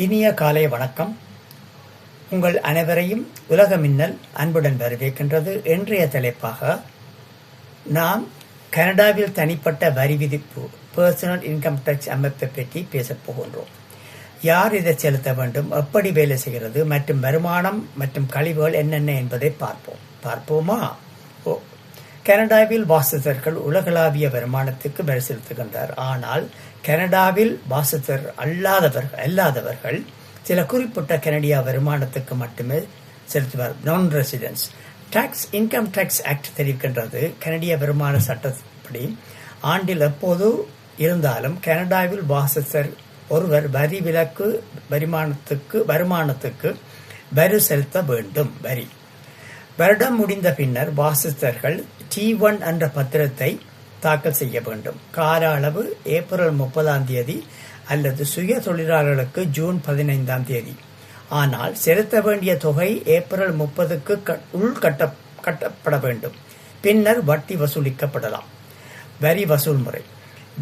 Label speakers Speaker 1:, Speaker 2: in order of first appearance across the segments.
Speaker 1: இனிய காலை வணக்கம். உங்கள் அனைவரையும் உலக மின்னல் அன்புடன் வரவேற்கின்றது. இன்றைய தலைப்பாக நாம் கனடாவில் தனிப்பட்ட வரி விதிப்பு பர்சனல் இன்கம் டேக்ஸ் அமைப்பை பற்றி பேசப் போகின்றோம். யார் இதை செலுத்த வேண்டும், எப்படி வேலை செய்கிறது மற்றும் வருமானம் மற்றும் கழிவுகள் என்னென்ன என்பதை பார்ப்போமா? கனடாவில் வாசித்தர்கள் உலகளாவிய வருமானத்துக்கு வரி செலுத்துகின்றனர். ஆனால் கனடாவில் வாசித்தர் அல்லாதவர்கள் சில குறிப்பிட்ட கனடியா வருமானத்துக்கு மட்டுமே செலுத்துவார். நான் ரெசிடென்ஸ் இன்கம் டேக்ஸ் ஆக்ட் தெரிவிக்கின்றது. கனடிய வருமான சட்டப்படி ஆண்டில் எப்போது இருந்தாலும் கனடாவில் வாசித்தர் ஒருவர் வரி விலக்கு வருமானத்துக்கு வரி செலுத்த வேண்டும். வருடம் முடிந்த பின்னர் வாசித்தர்கள் T1 என்ற பத்திரத்தை தாக்கல் செய்ய வேண்டும். கால அளவு ஏப்ரல் 30 அல்லது சுய தொழிலாளர்களுக்கு ஜூன் 15. ஆனால் செலுத்த வேண்டிய தொகை ஏப்ரல் 30 உள் கட்டப்பட வேண்டும். பின்னர் வட்டி வசூலிக்கப்படலாம். வரி வசூல் முறை.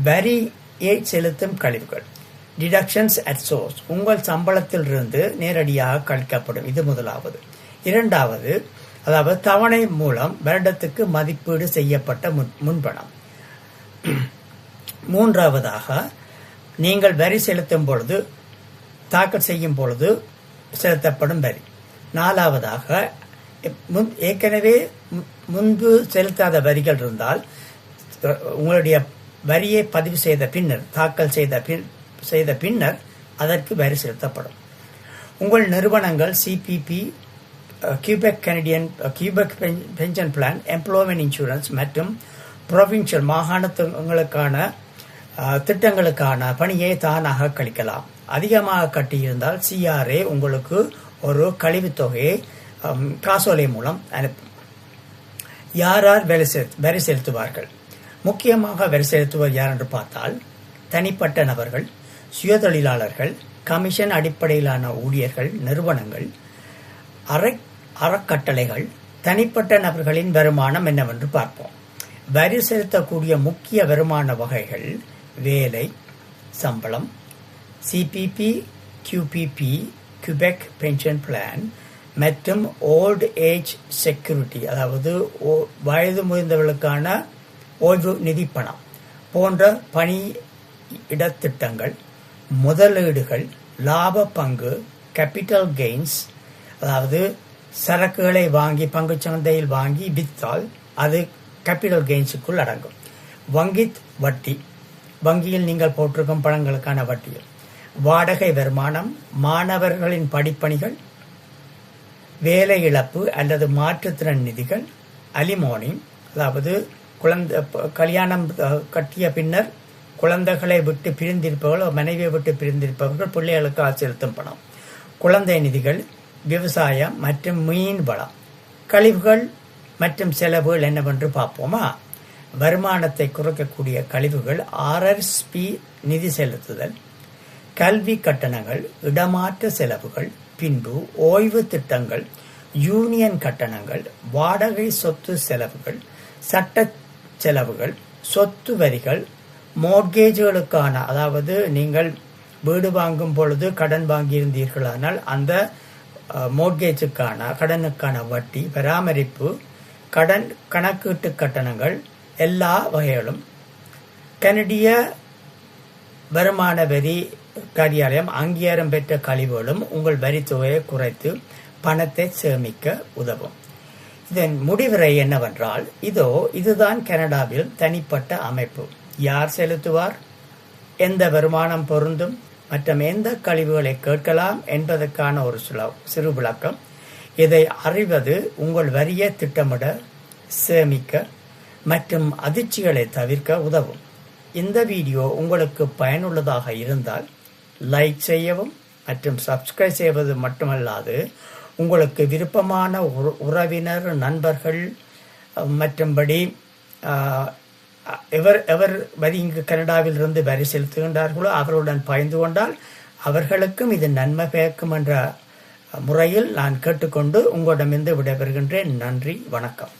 Speaker 1: வரியை செலுத்தும் கழிவுகள் டிடக்ஷன்ஸ் அட் சோர்ஸ் உங்கள் சம்பளத்தில் இருந்து நேரடியாக கழிக்கப்படும். இது முதலாவது. இரண்டாவது, அதாவது தவணை மூலம் வருடத்துக்கு மதிப்பீடு செய்யப்பட்ட முன்பணம். மூன்றாவதாக, நீங்கள் வரி செலுத்தும் பொழுது தாக்கல் செய்யும் பொழுது செலுத்தப்படும் வரி. நாலாவதாக, ஏற்கனவே முன்பு செலுத்தாத வரிகள் இருந்தால் உங்களுடைய வரியை பதிவு செய்த பின்னர் தாக்கல் செய்த பின்னர் அதற்கு வரி செலுத்தப்படும். உங்கள் நிறுவனங்கள் CPP, Quebec pension plan, employment insurance மற்றும் ப்ரொவின்சியல் மாகாணங்களுக்கான திட்டங்களுக்கான பணியை தானாக கழிக்கலாம். அதிகமாக கட்டியிருந்தால் CRA உங்களுக்கு ஒரு கழிவுத் தொகையை காசோலை மூலம் அனுப்பும். யார் வரி செலுத்துவார்கள்? முக்கியமாக வரி செலுத்துவர் யார் என்று பார்த்தால், தனிப்பட்ட நபர்கள், சுயதொழிலாளர்கள், கமிஷன் அடிப்படையிலான ஊழியர்கள், நிறுவனங்கள், அறக்கட்டளைகள். தனிப்பட்ட நபர்களின் வருமானம் என்னவென்று பார்ப்போம். வரி செலுத்தக்கூடிய முக்கிய வருமான வகைகள் வேலை, சம்பளம், CPP, QPP, Quebec pension plan மற்றும் ஓல்ட் ஏஜ் செக்யூரிட்டி, அதாவது வயது முதிர்ந்தவர்களுக்கான ஓய்வு நிதி பணம் போன்ற பணியிடத்திட்டங்கள், முதலீடுகள், லாப பங்கு, கேபிட்டல் கெயின்ஸ், அதாவது சரக்குகளை வாங்கி பங்கு சந்தையில் வாங்கி விற்றால் அது கேபிட்டல் கெயின்ஸுக்குள் அடங்கும். வட்டி, வங்கியில் நீங்கள் போட்டிருக்கும் பணங்களுக்கான வட்டிகள். வாடகை வருமானம், மாணவர்களின் படிப்பணிகள், வேலை இழப்பு அல்லது மாற்றுத்திறன் நிதிகள், அலிமோனி, அதாவது கல்யாணம் கட்டிய பின்னர் குழந்தைகளை விட்டு பிரிந்திருப்பவர்கள், மனைவியை விட்டு பிரிந்திருப்பவர்கள் பிள்ளைகளுக்கு செலுத்தும் பணம், குழந்தை நிதிகள், விவசாயம் மற்றும் மீன் வளம். கழிவுகள் மற்றும் செலவுகள் என்னவென்று பார்ப்போமா? வருமானத்தை குறைக்கக்கூடிய கழிவுகள் RRSP நிதி செலுத்துதல், கல்வி கட்டணங்கள், இடமாற்ற செலவுகள், பின்பு ஓய்வு திட்டங்கள், யூனியன் கட்டணங்கள், வாடகை சொத்து செலவுகள், சட்ட செலவுகள், சொத்து வரிகள், மோர்கேஜுகளுக்கான, அதாவது நீங்கள் வீடு வாங்கும் பொழுது கடன் வாங்கியிருந்தீர்களானால் அந்த மோர்கேஜுக்கான கடனுக்கான வட்டி, பராமரிப்பு, கணக்கீட்டு கட்டணங்கள், எல்லா வகைகளும். கனடிய வருமான வரி காரியாலயம் அங்கீகாரம் பெற்ற கழிவுகளும் உங்கள் வரி தொகையை குறைத்து பணத்தை சேமிக்க உதவும். இதன் முடிவுரை என்னவென்றால், இதுதான் கனடாவில் தனிப்பட்ட அமைப்பு. யார் செலுத்துவார், எந்த வருமானம் பொருந்தும் மற்றும் எந்த கழிவுகளை கேட்கலாம் என்பதற்கான ஒரு சிறு விளக்கம். இதை அறிவது உங்கள் வரியை திட்டமிட, சேமிக்க மற்றும் அதிர்ச்சிகளை தவிர்க்க உதவும். இந்த வீடியோ உங்களுக்கு பயனுள்ளதாக இருந்தால் லைக் செய்யவும் மற்றும் சப்ஸ்கிரைப் செய்வது மட்டுமல்லாது உங்களுக்கு விருப்பமான உறவினர், நண்பர்கள் மற்றும்படி எவர் வரி இங்கு கனடாவில் இருந்து வரி செலுத்துகின்றார்களோ அவர்களுடன் பகிர்ந்து கொண்டால் அவர்களுக்கும் இது நன்மை பயக்கும் என்ற முறையில் நான் கேட்டுக்கொண்டு உங்களிடமிருந்து விடைபெறுகின்றேன். நன்றி, வணக்கம்.